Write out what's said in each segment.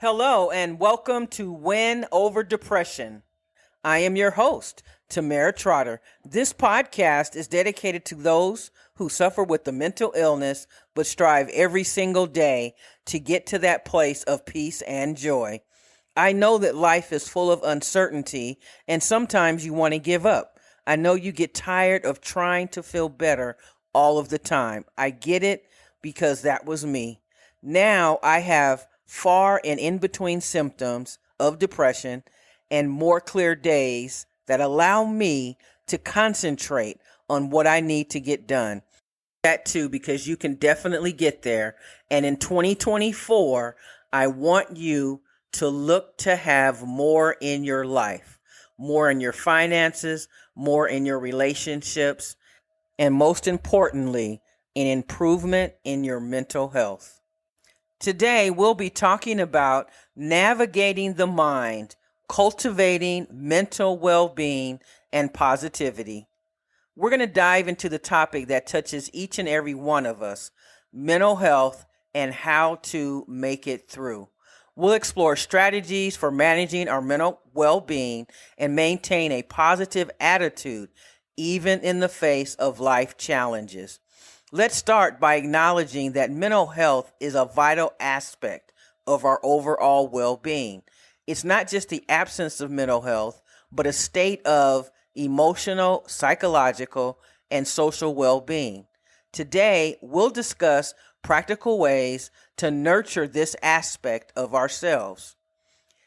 Hello, and welcome to Win Over Depression. I am your host, Tamara Trotter. This podcast is dedicated to those who suffer with the mental illness but strive every single day to get to that place of peace and joy. I know that life is full of uncertainty, and sometimes you want to give up. I know you get tired of trying to feel better all of the time. I get it because that was me. Now I have far and in between symptoms of depression and more clear days that allow me to concentrate on what I need to get done. That too, because you can definitely get there. And in 2024, I want you to look to have more in your life, more in your finances, more in your relationships, and most importantly, an improvement in your mental health. Today, we'll be talking about navigating the mind, cultivating mental well-being, and positivity. We're going to dive into the topic that touches each and every one of us, mental health and how to make it through. We'll explore strategies for managing our mental well-being and maintain a positive attitude, even in the face of life challenges. Let's start by acknowledging that mental health is a vital aspect of our overall well-being. It's not just the absence of mental health, but a state of emotional, psychological, and social well-being. Today, we'll discuss practical ways to nurture this aspect of ourselves.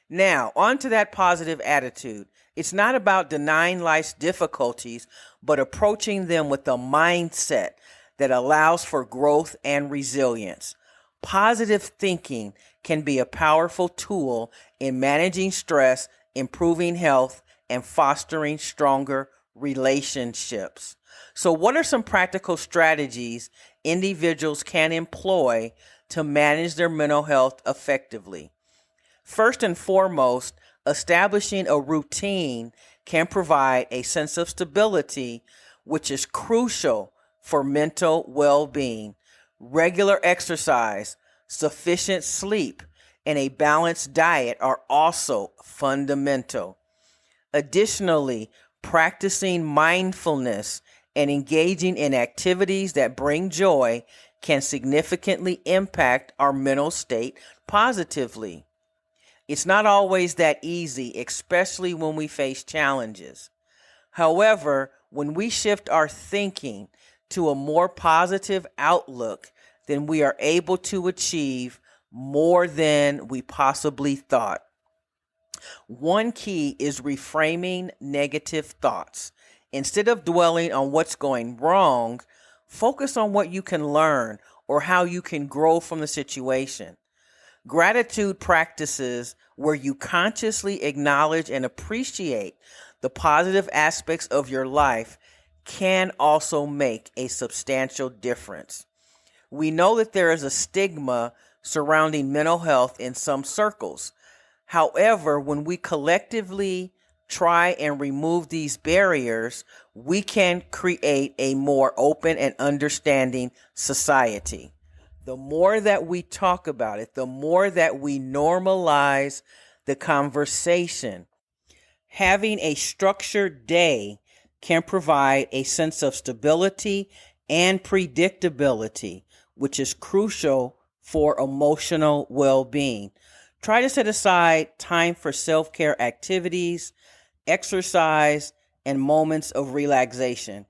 Now, on to that positive attitude. It's not about denying life's difficulties, but approaching them with a mindset that allows for growth and resilience. Positive thinking can be a powerful tool in managing stress, improving health, and fostering stronger relationships. So what are some practical strategies individuals can employ to manage their mental health effectively? First and foremost, establishing a routine can provide a sense of stability, which is crucial for mental well-being. Regular exercise, sufficient sleep, and a balanced diet are also fundamental. Additionally, practicing mindfulness and engaging in activities that bring joy can significantly impact our mental state positively. It's not always that easy, especially when we face challenges. However, when we shift our thinking to a more positive outlook, then we are able to achieve more than we possibly thought. One key is reframing negative thoughts. Instead of dwelling on what's going wrong, focus on what you can learn or how you can grow from the situation. Gratitude practices where you consciously acknowledge and appreciate the positive aspects of your life can also make a substantial difference. We know that there is a stigma surrounding mental health in some circles. However, when we collectively try and remove these barriers, we can create a more open and understanding society. The more that we talk about it, the more that we normalize the conversation. Having a structured day can provide a sense of stability and predictability, which is crucial for emotional well-being. Try to set aside time for self-care activities, exercise, and moments of relaxation.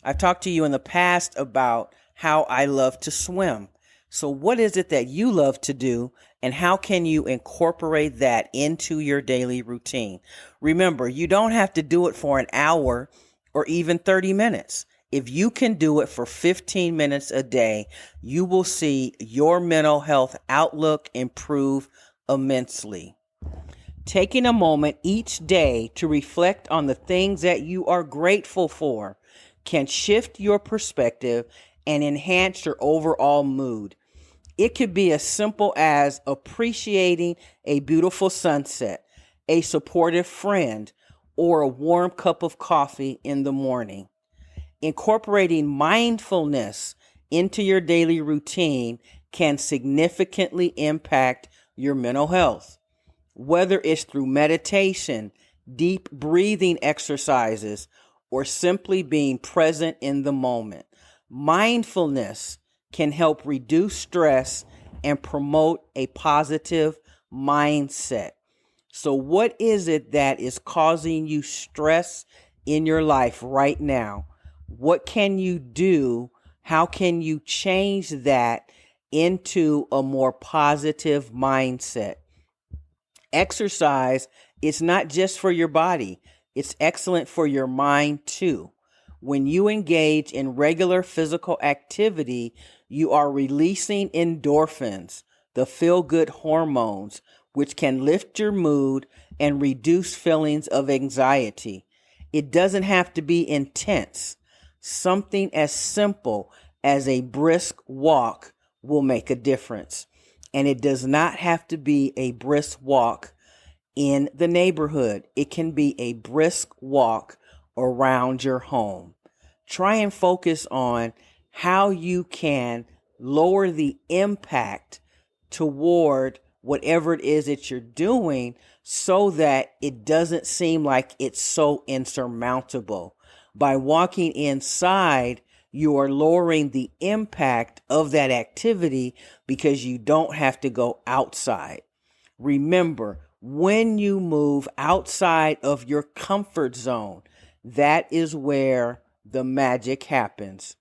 I've talked to you in the past about how I love to swim. So what is it that you love to do, and how can you incorporate that into your daily routine? Remember, you don't have to do it for an hour or even 30 minutes. If you can do it for 15 minutes a day, you will see your mental health outlook improve immensely. Taking a moment each day to reflect on the things that you are grateful for can shift your perspective and enhance your overall mood. It could be as simple as appreciating a beautiful sunset, a supportive friend, or a warm cup of coffee in the morning. Incorporating mindfulness into your daily routine can significantly impact your mental health. Whether it's through meditation, deep breathing exercises, or simply being present in the moment, mindfulness can help reduce stress and promote a positive mindset. So, what is it that is causing you stress in your life right now? What can you do? How can you change that into a more positive mindset? Exercise is not just for your body, it's excellent for your mind too. When you engage in regular physical activity, you are releasing endorphins, the feel-good hormones, which can lift your mood and reduce feelings of anxiety. It doesn't have to be intense. Something as simple as a brisk walk will make a difference. And it does not have to be a brisk walk in the neighborhood. It can be a brisk walk around your home. Try and focus on how you can lower the impact toward whatever it is that you're doing so that it doesn't seem like it's so insurmountable. By walking inside, you are lowering the impact of that activity because you don't have to go outside. Remember, when you move outside of your comfort zone, that is where the magic happens.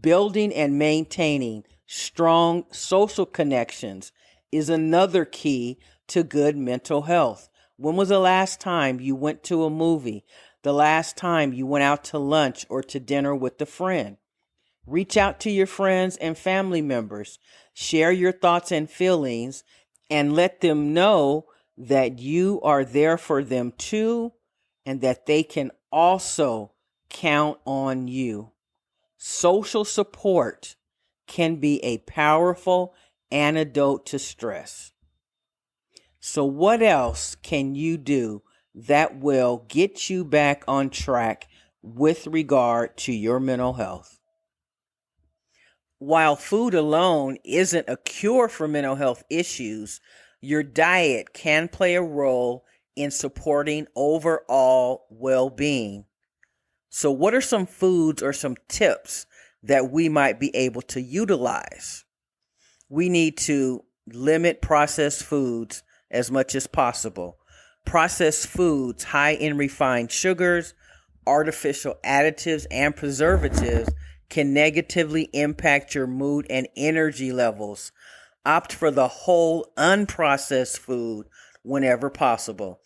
Building and maintaining strong social connections is another key to good mental health. When was the last time you went to a movie? The last time you went out to lunch or to dinner with a friend? Reach out to your friends and family members. Share your thoughts and feelings and let them know that you are there for them too and that they can also count on you. Social support can be a powerful antidote to stress. So what else can you do that will get you back on track with regard to your mental health? While food alone isn't a cure for mental health issues, your diet can play a role in supporting overall well-being. So what are some foods or some tips that we might be able to utilize? We need to limit processed foods as much as possible. Processed foods high in refined sugars, artificial additives, and preservatives can negatively impact your mood and energy levels. Opt for the whole unprocessed food whenever possible.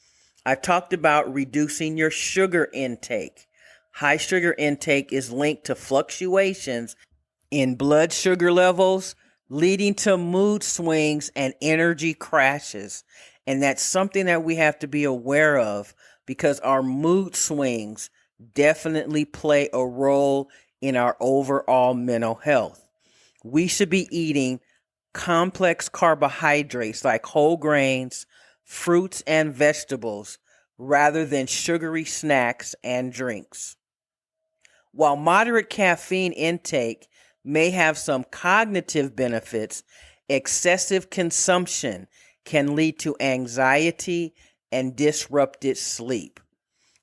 I've talked about reducing your sugar intake. High sugar intake is linked to fluctuations in blood sugar levels, leading to mood swings and energy crashes. And that's something that we have to be aware of because our mood swings definitely play a role in our overall mental health. We should be eating complex carbohydrates like whole grains, fruits, and vegetables rather than sugary snacks and drinks. While moderate caffeine intake may have some cognitive benefits, excessive consumption can lead to anxiety and disrupted sleep.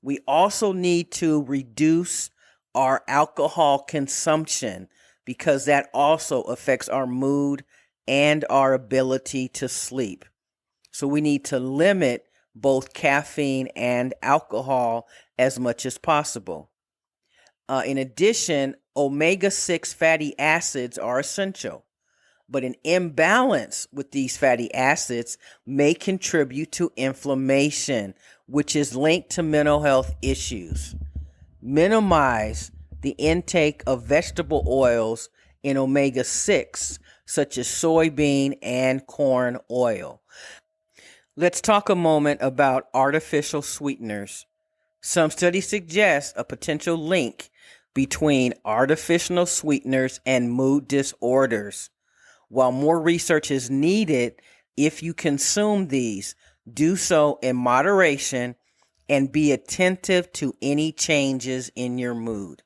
We also need to reduce our alcohol consumption because that also affects our mood and our ability to sleep. So we need to limit both caffeine and alcohol as much as possible. In addition, omega-6 fatty acids are essential, but an imbalance with these fatty acids may contribute to inflammation, which is linked to mental health issues. Minimize the intake of vegetable oils in omega-6, such as soybean and corn oil. Let's talk a moment about artificial sweeteners. Some studies suggest a potential link between artificial sweeteners and mood disorders. While more research is needed, if you consume these, do so in moderation and be attentive to any changes in your mood.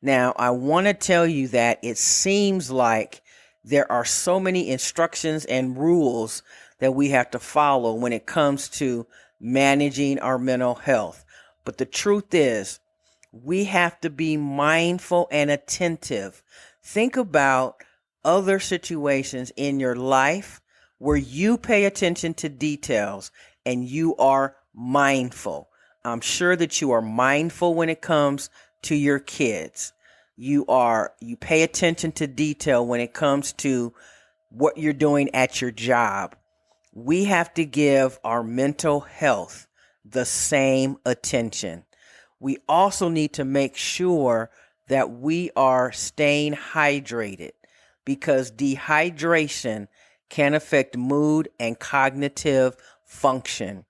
Now, I want to tell you that it seems like there are so many instructions and rules that we have to follow when it comes to managing our mental health. But the truth is, we have to be mindful and attentive. Think about other situations in your life where you pay attention to details and you are mindful. I'm sure that you are mindful when it comes to your kids. You pay attention to detail when it comes to what you're doing at your job. We have to give our mental health the same attention. We also need to make sure that we are staying hydrated, because dehydration can affect mood and cognitive function.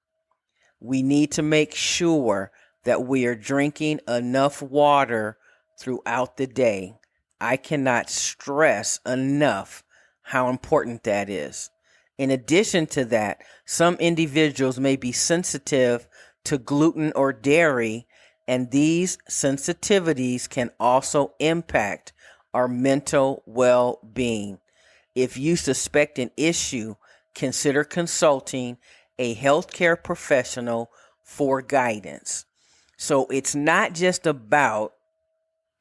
We need to make sure that we are drinking enough water throughout the day. I cannot stress enough how important that is. In addition to that, some individuals may be sensitive to gluten or dairy, and these sensitivities can also impact our mental well-being. If you suspect an issue, consider consulting a healthcare professional for guidance. So it's not just about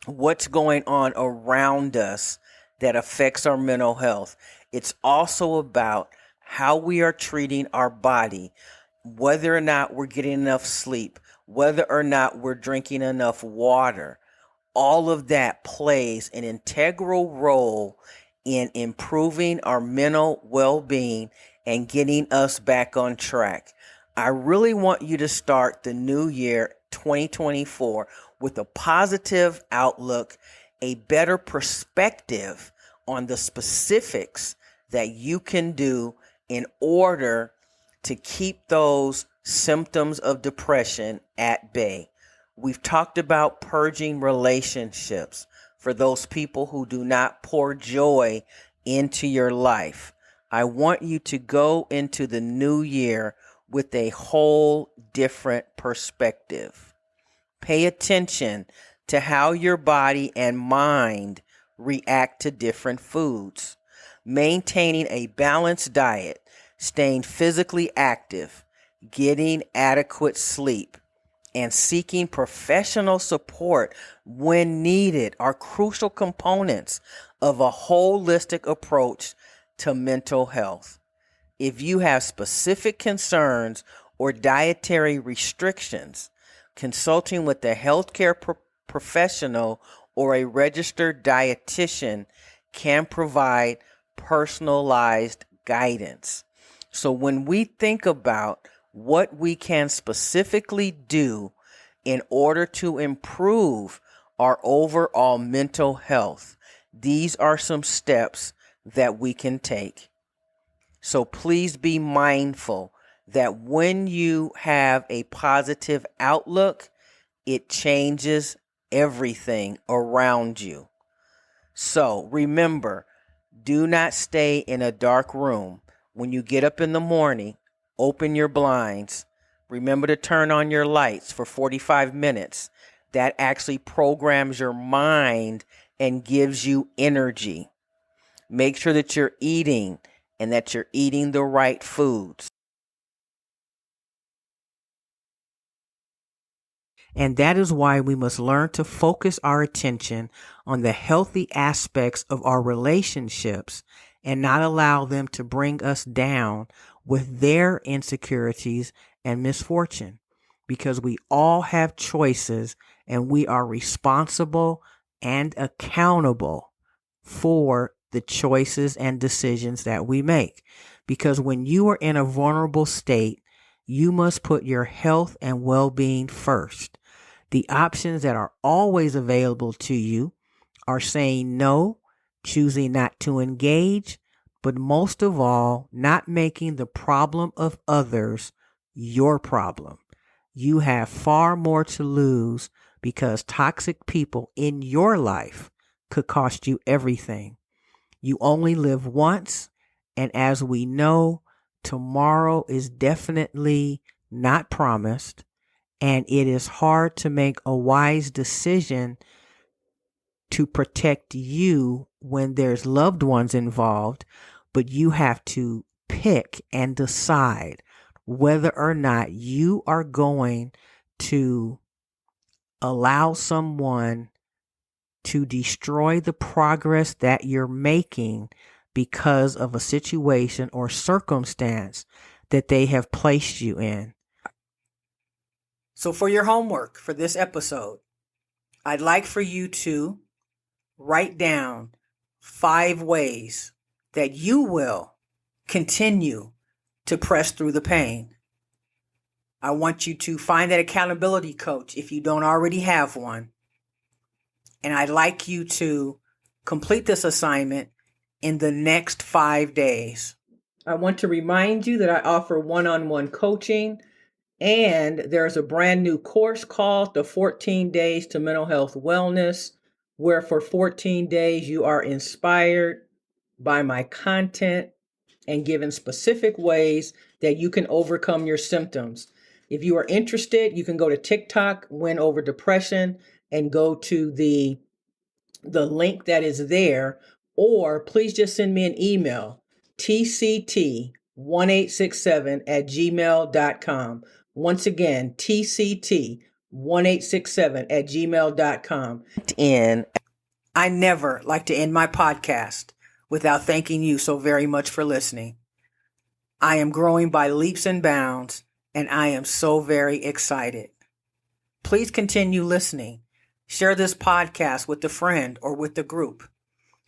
what's going on around us that affects our mental health. It's also about how we are treating our body, whether or not we're getting enough sleep, whether or not we're drinking enough water. All of that plays an integral role in improving our mental well-being and getting us back on track. I really want you to start the new year 2024 with a positive outlook, a better perspective on the specifics that you can do in order to keep those symptoms of depression at bay. We've talked about purging relationships for those people who do not pour joy into your life. I want you to go into the new year with a whole different perspective. Pay attention to how your body and mind react to different foods. Maintaining a balanced diet, staying physically active, getting adequate sleep, and seeking professional support when needed are crucial components of a holistic approach to mental health. If you have specific concerns or dietary restrictions, consulting with a healthcare professional or a registered dietitian can provide personalized guidance. So when we think about what we can specifically do in order to improve our overall mental health, these are some steps that we can take. So please be mindful that when you have a positive outlook, it changes everything around you. So remember, do not stay in a dark room. When you get up in the morning, open your blinds. Remember to turn on your lights for 45 minutes. That actually programs your mind and gives you energy. Make sure that you're eating and that you're eating the right foods. And that is why we must learn to focus our attention on the healthy aspects of our relationships and not allow them to bring us down with their insecurities and misfortune. Because we all have choices and we are responsible and accountable for the choices and decisions that we make. Because when you are in a vulnerable state, you must put your health and well-being first. The options that are always available to you are saying no, choosing not to engage, but most of all, not making the problem of others your problem. You have far more to lose because toxic people in your life could cost you everything. You only live once, and as we know, tomorrow is definitely not promised. And it is hard to make a wise decision to protect you when there's loved ones involved, but you have to pick and decide whether or not you are going to allow someone to destroy the progress that you're making because of a situation or circumstance that they have placed you in. So for your homework for this episode, I'd like for you to write down 5 ways that you will continue to press through the pain. I want you to find that accountability coach if you don't already have one. And I'd like you to complete this assignment in the next 5 days. I want to remind you that I offer one-on-one coaching, and there's a brand new course called the 14 Days to Mental Health Wellness, where for 14 days you are inspired by my content and given specific ways that you can overcome your symptoms. If you are interested, you can go to TikTok, Win Over Depression, and go to the link that is there, or please just send me an email, tct1867@gmail.com. Once again, tct1867@gmail.com. I never like to end my podcast without thanking you so very much for listening. I am growing by leaps and bounds, and I am so very excited. Please continue listening. Share this podcast with a friend or with the group.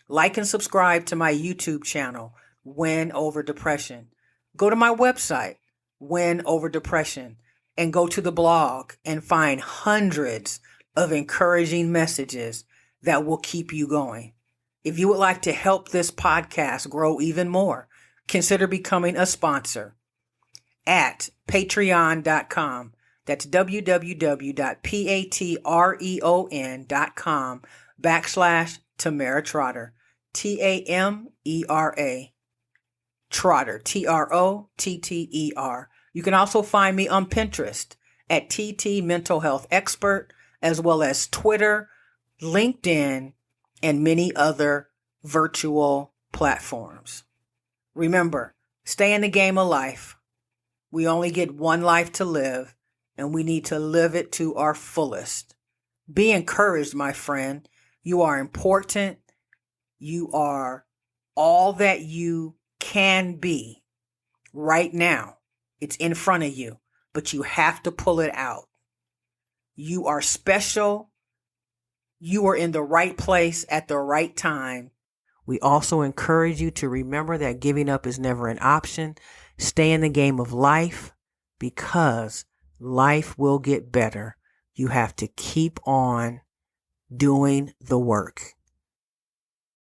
Like and subscribe to my YouTube channel, Win Over Depression. Go to my website, Win Over Depression, and go to the blog and find hundreds of encouraging messages that will keep you going. If you would like to help this podcast grow even more, consider becoming a sponsor at patreon.com. That's www.patreon.com/Tamara Trotter. Tamera. Trotter. Trotter. You can also find me on Pinterest at TT Mental Health Expert, as well as Twitter, LinkedIn, and many other virtual platforms. Remember, stay in the game of life. We only get one life to live, and we need to live it to our fullest. Be encouraged, my friend. You are important. You are all that you can be right now. It's in front of you, but you have to pull it out. You are special. You are in the right place at the right time. We also encourage you to remember that giving up is never an option. Stay in the game of life, because life will get better. You have to keep on doing the work.